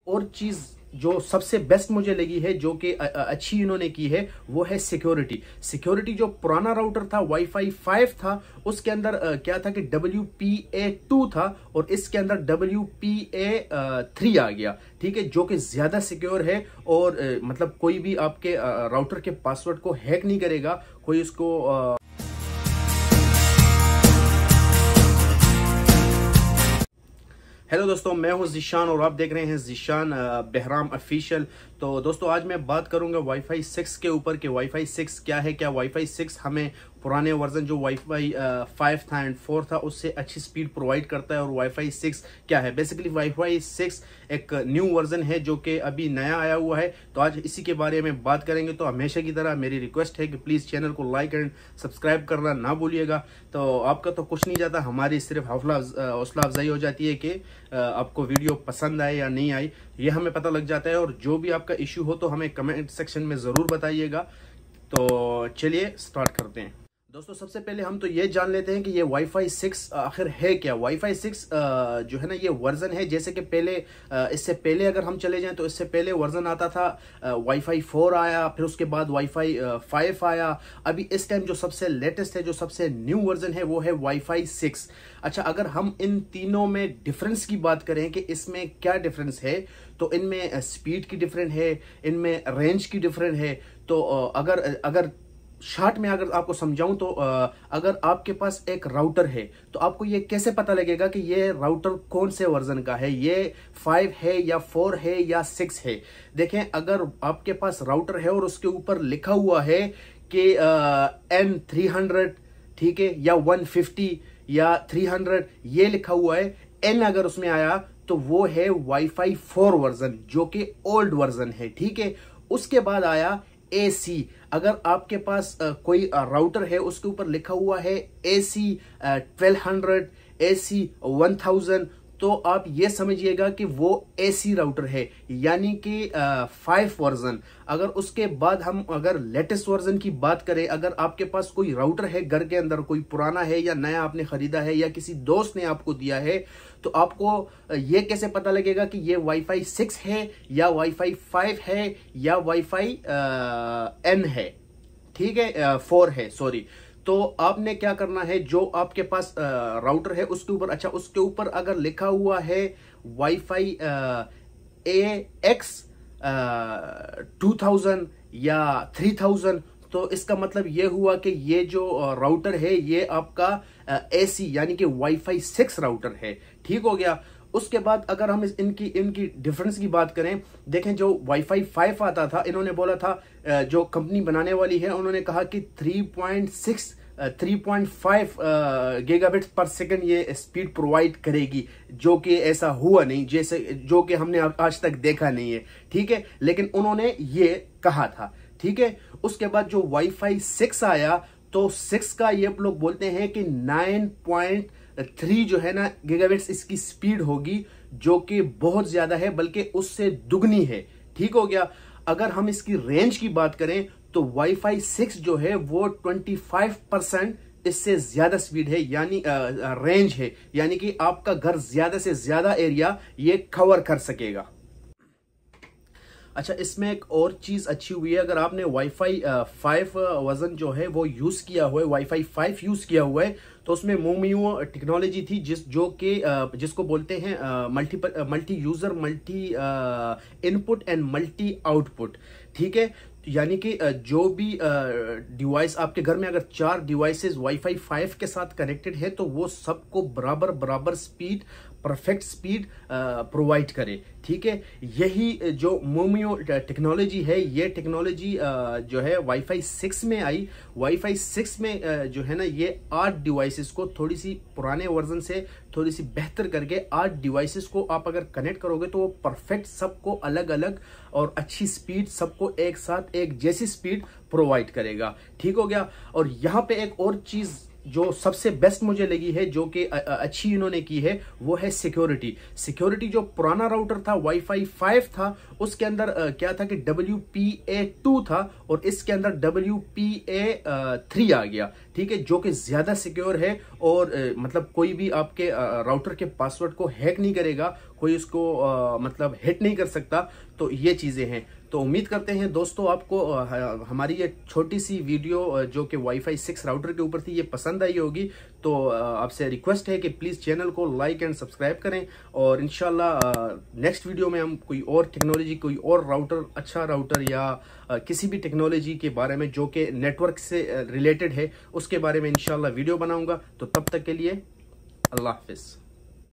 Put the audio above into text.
और चीज जो सबसे बेस्ट मुझे लगी है, जो कि अच्छी इन्होंने की है, वो है सिक्योरिटी। जो पुराना राउटर था वाईफाई 5 था, उसके अंदर क्या था कि WPA2 था और इसके अंदर WPA3 आ गया, ठीक है, जो कि ज्यादा सिक्योर है और मतलब कोई भी आपके राउटर के पासवर्ड को हैक नहीं करेगा, कोई उसको हेलो दोस्तों, मैं हूं जिशान और आप देख रहे हैं जिशान बहराम ऑफिशियल। तो दोस्तों, आज मैं बात करूंगा वाईफाई 6 के ऊपर कि वाईफाई 6 क्या है। क्या वाईफाई 6 हमें पुराने वर्जन जो वाईफाई 5 था एंड 4 था उससे अच्छी स्पीड प्रोवाइड करता है, और वाईफाई 6 क्या है। बेसिकली वाईफाई 6 एक न्यू वर्जन है जो कि अभी नया आया हुआ है, तो आज इसी के बारे में बात करेंगे। तो हमेशा की तरह मेरी रिक्वेस्ट है कि प्लीज़ चैनल को लाइक एंड सब्सक्राइब करना ना भूलिएगा। तो आपका तो कुछ नहीं जाता, हमारी सिर्फ हौसला अफजाई हो जाती है कि आपको वीडियो पसंद आए या नहीं आई, ये हमें पता लग जाता है। और जो भी आपका इश्यू हो तो हमें कमेंट सेक्शन में ज़रूर बताइएगा। तो चलिए स्टार्ट करते हैं। दोस्तों, सबसे पहले हम तो ये जान लेते हैं कि ये वाईफाई 6 आखिर है क्या। वाईफाई 6 जो है ना, ये वर्जन है। जैसे कि पहले इससे पहले अगर हम चले जाएं तो इससे पहले वर्जन आता था वाईफाई 4 आया, फिर उसके बाद वाईफाई 5 आया। अभी इस टाइम जो सबसे लेटेस्ट है, जो सबसे न्यू वर्जन है, वो है वाईफाई 6। अच्छा, अगर हम इन तीनों में डिफरेंस की बात करें कि इसमें क्या डिफरेंस है, तो इनमें स्पीड की डिफरेंट है, इनमें रेंज की डिफरेंट है। तो अगर शॉर्ट में अगर आपको समझाऊं तो अगर आपके पास एक राउटर है तो आपको ये कैसे पता लगेगा कि ये राउटर कौन से वर्जन का है, ये 5 है या 4 है या 6 है। देखें, अगर आपके पास राउटर है और उसके ऊपर लिखा हुआ है कि N300, ठीक है, या 150 या 300 ये लिखा हुआ है, N अगर उसमें आया तो वो है वाईफाई 4 वर्जन, जो कि ओल्ड वर्जन है, ठीक है। उसके बाद आया AC। अगर आपके पास कोई राउटर है, उसके ऊपर लिखा हुआ है AC 1200, AC 1000, तो आप ये समझिएगा कि वो AC राउटर है, यानी कि 5 वर्जन। अगर उसके बाद हम अगर लेटेस्ट वर्जन की बात करें, अगर आपके पास कोई राउटर है घर के अंदर, कोई पुराना है या नया आपने खरीदा है या किसी दोस्त ने आपको दिया है, तो आपको ये कैसे पता लगेगा कि ये वाईफाई 6 है या वाईफाई 5 है या वाईफाई N है, ठीक है, 4 है, सॉरी। तो आपने क्या करना है, जो आपके पास राउटर है उसके ऊपर, अच्छा, उसके ऊपर अगर लिखा हुआ है वाईफाई AX 2000 या 3000, तो इसका मतलब ये हुआ कि ये जो राउटर है ये आपका AC यानी कि वाईफाई 6 राउटर है, ठीक हो गया। उसके बाद अगर हम इनकी डिफरेंस की बात करें, देखें, जो वाईफाई 5 आता था, इन्होंने बोला था, जो कंपनी बनाने वाली है उन्होंने कहा कि 3.5 गीगाबिट्स पर सेकंड ये स्पीड प्रोवाइड करेगी, जो कि ऐसा हुआ नहीं, जैसे जो कि हमने आज तक देखा नहीं है, ठीक है, लेकिन उन्होंने ये कहा था, ठीक है। उसके बाद जो वाईफाई 6 आया, तो 6 का ये लोग बोलते हैं कि 9.3 जो है ना गीगाबिट्स इसकी स्पीड होगी, जो कि बहुत ज्यादा है, बल्कि उससे दुगनी है, ठीक हो गया। अगर हम इसकी रेंज की बात करें तो वाईफाई 6 जो है वो 25% इससे ज्यादा स्पीड है, यानी रेंज है, यानी कि आपका घर ज्यादा से ज्यादा एरिया ये कवर कर सकेगा। अच्छा, इसमें एक और चीज अच्छी हुई है, अगर आपने वाईफाई 5 वर्जन जो है वो यूज किया हुआ है, वाईफाई 5 यूज किया हुआ है, तो उसमें मोमियो टेक्नोलॉजी थी, जिसको बोलते हैं multi user multi input and multi output, ठीक है। यानी कि जो भी डिवाइस आपके घर में, अगर 4 डिवाइसेस वाईफाई 5 के साथ कनेक्टेड है, तो वो सबको बराबर स्पीड, परफेक्ट स्पीड प्रोवाइड करे, ठीक है। यही जो मोमियो टेक्नोलॉजी है, ये टेक्नोलॉजी जो है वाईफाई 6 में आई। वाईफाई 6 में जो है ना, ये 8 डिवाइसेस को थोड़ी सी पुराने वर्जन से थोड़ी सी बेहतर करके 8 डिवाइसेस को आप अगर कनेक्ट करोगे तो वो परफेक्ट, सबको अलग अलग और अच्छी स्पीड, सबको एक साथ एक जैसी स्पीड प्रोवाइड करेगा, ठीक हो गया। और यहाँ पे एक और चीज जो सबसे बेस्ट मुझे लगी है, जो कि अच्छी इन्होंने की है, वो है सिक्योरिटी। जो पुराना राउटर था वाईफाई 5 था, उसके अंदर क्या था कि WPA2 था और इसके अंदर WPA3 आ गया, ठीक है, जो कि ज़्यादा सिक्योर है और मतलब कोई भी आपके राउटर के पासवर्ड को हैक नहीं करेगा, कोई उसको मतलब हिट नहीं कर सकता। तो ये चीज़ें हैं। तो उम्मीद करते हैं दोस्तों आपको हमारी ये छोटी सी वीडियो जो कि वाईफाई 6 राउटर के ऊपर थी ये पसंद आई होगी। तो आपसे रिक्वेस्ट है कि प्लीज़ चैनल को लाइक एंड सब्सक्राइब करें, और इंशाल्लाह नेक्स्ट वीडियो में हम कोई और टेक्नोलॉजी, कोई और राउटर, अच्छा राउटर या किसी भी टेक्नोलॉजी के बारे में जो कि नेटवर्क से रिलेटेड है उसके बारे में इंशाल्लाह वीडियो बनाऊंगा। तो तब तक के लिए अल्लाह हाफिज़।